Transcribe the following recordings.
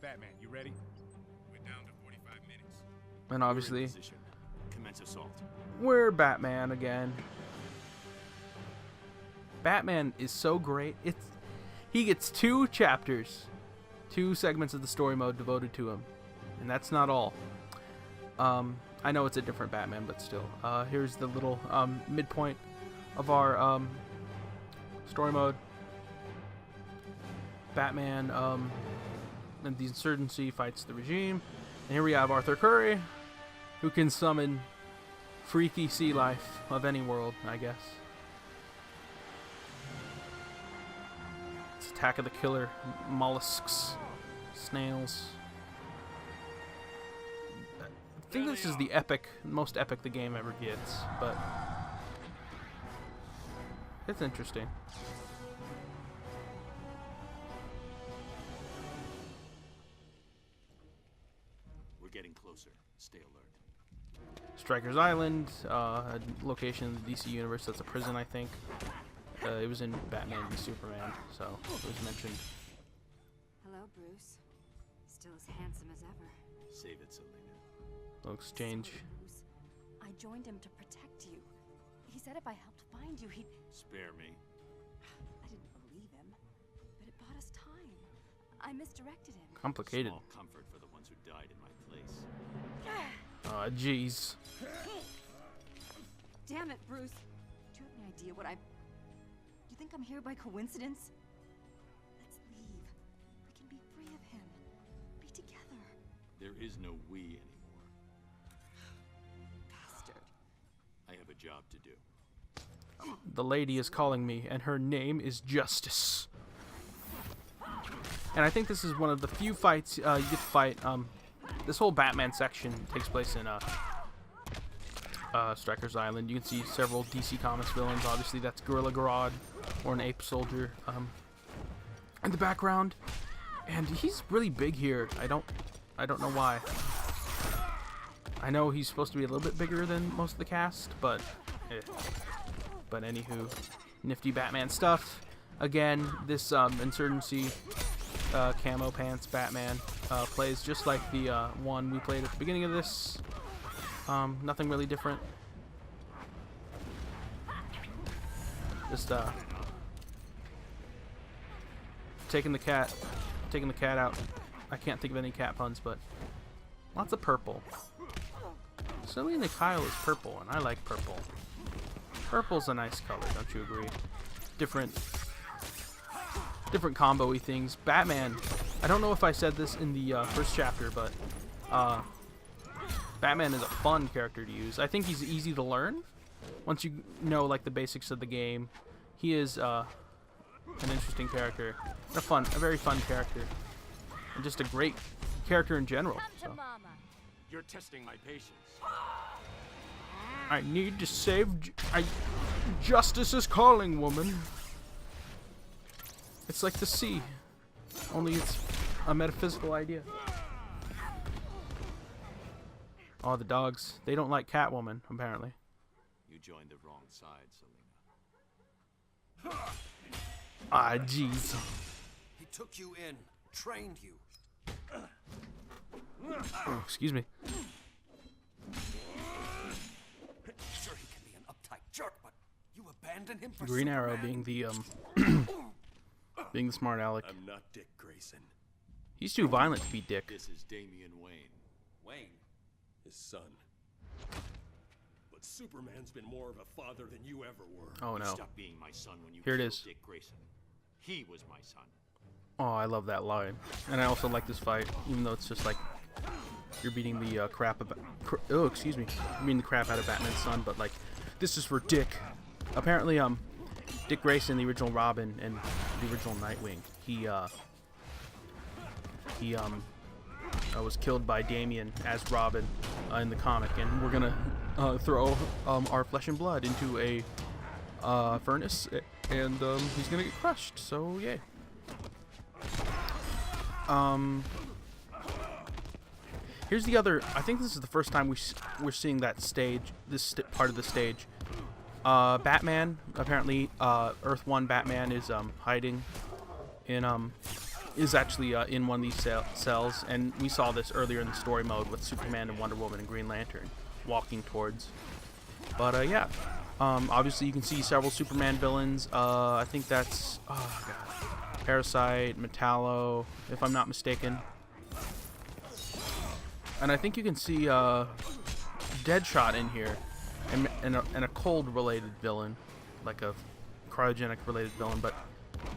Batman, you ready? We're down to 45 minutes. And obviously, Commence assault. we're Batman again. Batman is so great. He gets 2 chapters, 2 segments of the story mode devoted to him, and that's not all. I know it's a different Batman, but still. Here's the little midpoint of our story mode. Batman and the insurgency fights the regime, and here we have Arthur Curry, who can summon freaky sea life of any world, I guess. It's Attack of the Killer mollusks, snails. I think this is the most epic the game ever gets, but it's interesting. We're getting closer. Stay alert. Stryker's Island, a location in the DC universe that's a prison, I think. It was in Batman v Superman, so it was mentioned. Hello, Bruce. Still as handsome as ever. Save it, Selena. They'll exchange. Sorry, Bruce. I joined him to protect you. He said if I helped find you, he'd... Spare me. I didn't believe him, but it bought us time. I misdirected him. Complicated. Small comfort for the ones who died in my place. Aw, jeez. Damn it, Bruce. Do you have any idea what I... Do you think I'm here by coincidence? Let's leave. We can be free of him. Be together. There is no we anymore. Bastard. I have a job to do. The lady is calling me, and her name is Justice. And I think this is one of the few fights you get to fight. This whole Batman section takes place in Stryker's Island. You can see several DC Comics villains. Obviously, that's Gorilla Grodd or an ape soldier in the background. And he's really big here. I don't know why. I know he's supposed to be a little bit bigger than most of the cast, but but anywho, nifty Batman stuff. Again, this insurgency camo pants Batman plays just like the one we played at the beginning of this. Nothing really different. Just taking the cat out. I can't think of any cat puns, but lots of purple. Selena Kyle is purple, and I like purple. Purple's a nice color, don't you agree? Different combo-y things. Batman, I don't know if I said this in the first chapter, but Batman is a fun character to use. I think he's easy to learn once you know like the basics of the game. He is an interesting character, a very fun character, and just a great character in general. So. You're testing my patience. I need to save. Justice is calling, woman. It's like the sea, only it's a metaphysical idea. Oh, the dogs. They don't like Catwoman, apparently. You joined the wrong side, Selena. Ah, jeez. He took you in, trained you. Oh, excuse me. Sure, he can be an uptight jerk, but you abandoned him for Green Arrow Superman? being the being the smart aleck. I'm not Dick Grayson. He's too violent to be Dick. This is Damian Wayne. Wayne, his son. But Superman's been more of a father than you ever were. Oh no. Stop being my son when you Here it killed is. Dick Grayson. He was my son. Oh, I love that line. And I also like this fight, even though it's just like you're beating the crap about. Oh, excuse me. You're beating the crap out of Batman's son, but like this is for Dick. Apparently, Dick Grayson, the original Robin and the original Nightwing, he was killed by Damian as Robin in the comic, and we're gonna throw our flesh and blood into a furnace, and he's gonna get crushed. So yeah. Here's the other. I think this is the first time we're seeing that stage. This part of the stage. Batman. Apparently, Earth 1 Batman is hiding in is actually in one of these cells, and we saw this earlier in the story mode with Superman and Wonder Woman and Green Lantern walking towards. But yeah, obviously you can see several Superman villains. I think that's Parasite, Metallo, if I'm not mistaken. And I think you can see Deadshot in here, and a cold-related villain, like a cryogenic-related villain. But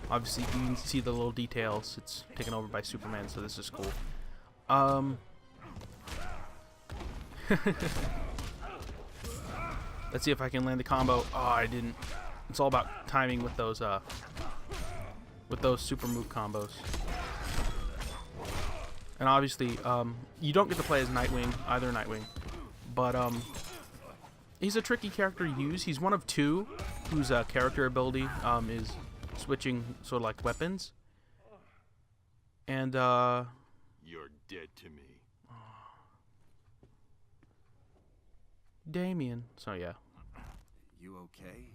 obviously you can see the little details. It's taken over by Superman, so this is cool. Let's see if I can land the combo. Oh, I didn't. It's all about timing with those super move combos. And obviously, you don't get to play as either Nightwing, but he's a tricky character to use. He's one of two whose character ability is switching sort of like weapons. And You're dead to me. Damien. So yeah. You okay?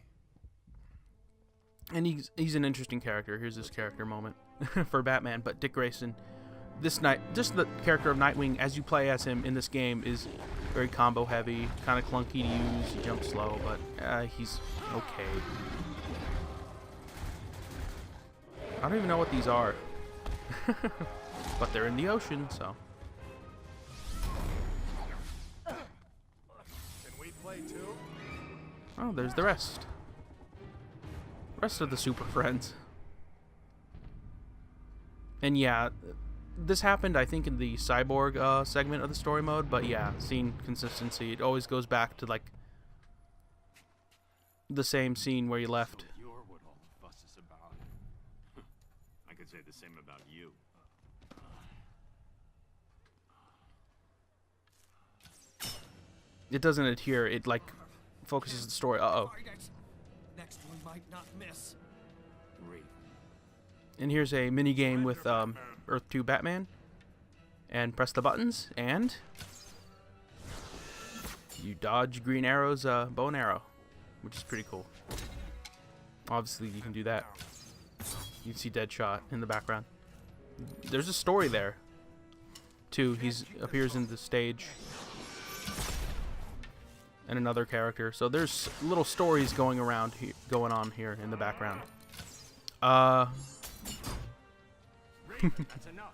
And he's an interesting character. Here's this character moment for Batman. But Dick Grayson, just the character of Nightwing as you play as him in this game is very combo heavy, kind of clunky to use. He jumps slow, but he's okay. I don't even know what these are, but they're in the ocean, so. Can we play too? Oh, there's the rest. Rest of the Super Friends. And yeah, this happened, I think, in the Cyborg segment of the story mode, but yeah, scene consistency. It always goes back to, like, the same scene where you left. You're what all the fuss is about. I could say the same about you. It doesn't adhere. It, like, focuses the story. Uh-oh. Next one might not miss. Raven. And here's a mini game with Earth 2 Batman. And press the buttons, and you dodge Green Arrow's bow and arrow, which is pretty cool. Obviously, you can do that. You can see Deadshot in the background. There's a story there, too. He appears in the stage. And another character. So there's little stories going on here in the background. That's enough.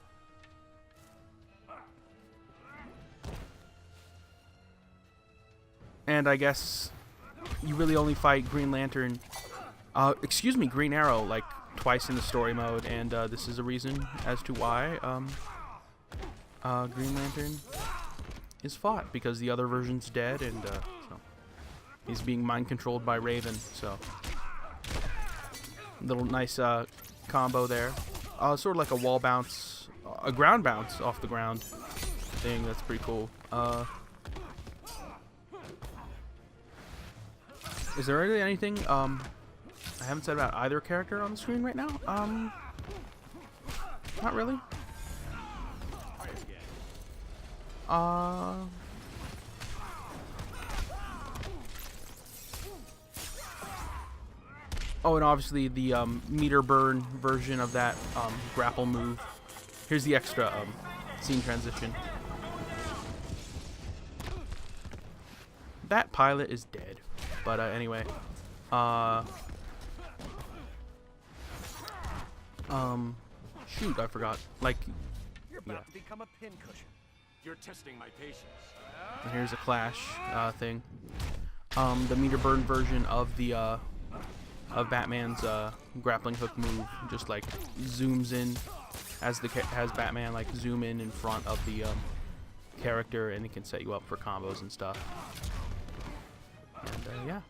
And I guess you really only fight Green Lantern, Green Arrow, like twice in the story mode, and this is a reason as to why Green Lantern is fought, because the other version's dead, and so he's being mind controlled by Raven. So little nice combo there, sort of like a wall bounce, a ground bounce off the ground thing. That's pretty cool. Is there really anything I haven't said about either character on the screen right now? Not really. Oh, and obviously the meter burn version of that grapple move. Here's the extra scene transition. That pilot is dead. But anyway, shoot, I forgot. Like, You're about to become a pincushion. You're testing my patience. And here's a clash thing. The meter burn version of the of Batman's grappling hook move just like zooms in as Batman like zoom in front of the character, and it can set you up for combos and stuff. And yeah,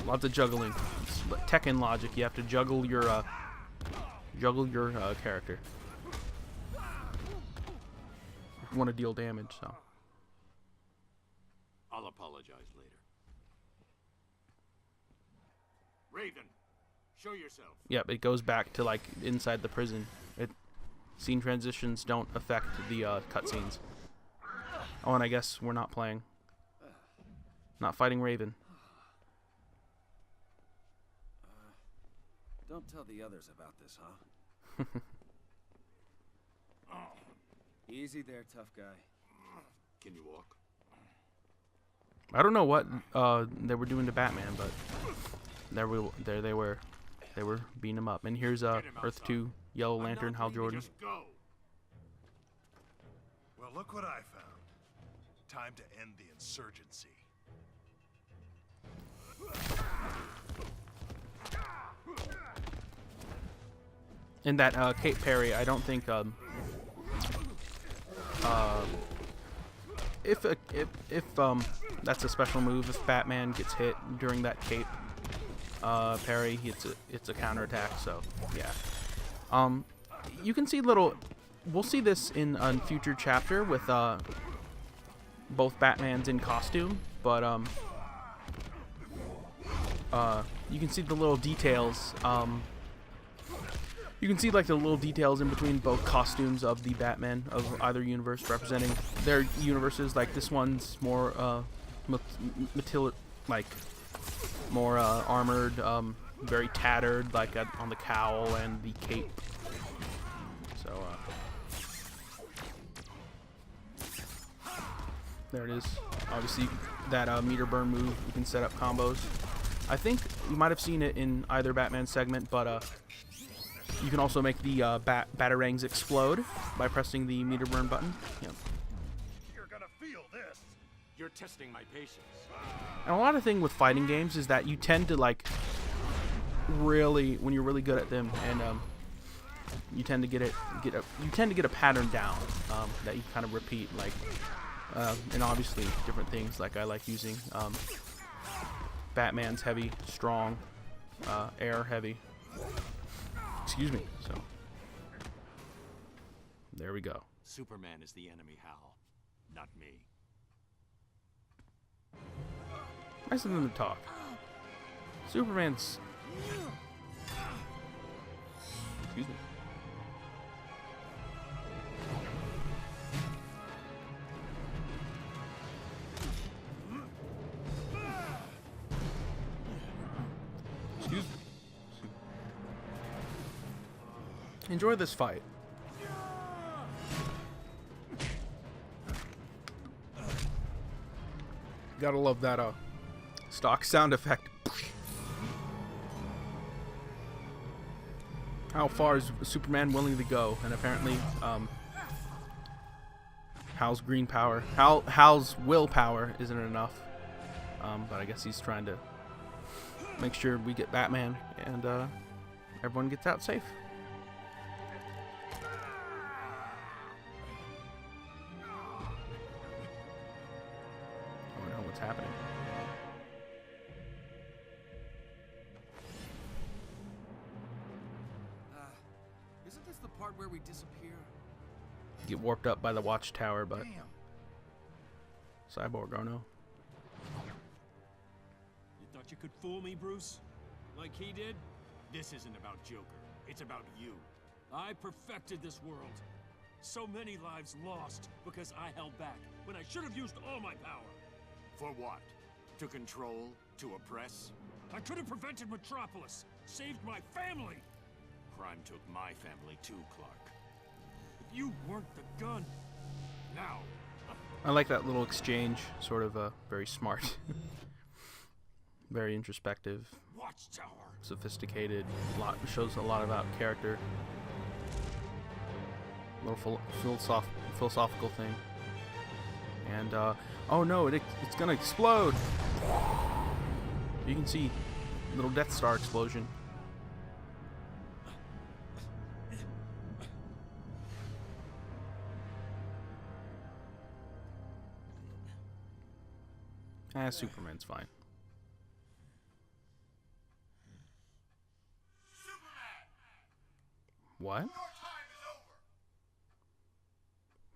lots of juggling. It's Tekken logic. You have to juggle your character if you want to deal damage. So I'll apologize later. Raven, show yourself. yep, it goes back to like inside the prison. Scene transitions don't affect the cutscenes. Oh, and I guess we're not fighting Raven. Don't tell the others about this, huh? Easy there, tough guy. Can you walk? I don't know what they were doing to Batman, but there they were. They were beating him up. And here's Earth 2 Yellow Lantern Hal Jordan. Just go. Well, look what I found. Time to end the insurgency. In that Kate Perry, I don't think if that's a special move, if Batman gets hit during that Cape parry, it's a counterattack. So yeah, you can see little. We'll see this in a future chapter with both Batmans in costume, but you can see the little details. You can see like the little details in between both costumes of the Batman of either universe, representing their universes. Like this one's more more armored, very tattered, like on the cowl and the cape. So there it is. Obviously, that meter burn move, you can set up combos. I think you might have seen it in either Batman segment, but you can also make the batarangs explode by pressing the meter burn button. Yep. You're gonna feel this. You're testing my patience. And a lot of thing with fighting games is that you tend to like really, when you're really good at them, and you tend to get a pattern down that you kind of repeat, like and obviously different things. Like I like using Batman's heavy, strong, air heavy. Excuse me. So there we go. Superman is the enemy, Hal, not me. Nice of them to talk. Superman's. Excuse me. Excuse me. Enjoy this fight. Gotta love that stock sound effect. How far is Superman willing to go? And apparently, Hal's green power, Hal's willpower isn't enough. But I guess he's trying to make sure we get Batman and everyone gets out safe. I don't know what's happening. Isn't this the part where we disappear? Get warped up by the watchtower, but Damn. Cyborg, oh no. You thought you could fool me, Bruce? Like he did? This isn't about Joker. It's about you. I perfected this world. So many lives lost because I held back when I should have used all my power. For what? To control? To oppress? I could have prevented Metropolis, saved my family. Crime took my family too, Clark. But you weren't the gun. Now. I like that little exchange, sort of very smart. Very introspective, Watchtower. sophisticated, shows a lot about character. A little philosophical thing. And, oh no, it's gonna explode! You can see little Death Star explosion. Superman's fine. What?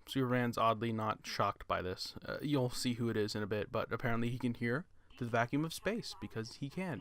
Superman's oddly not shocked by this. You'll see who it is in a bit, but apparently he can hear the vacuum of space because he can.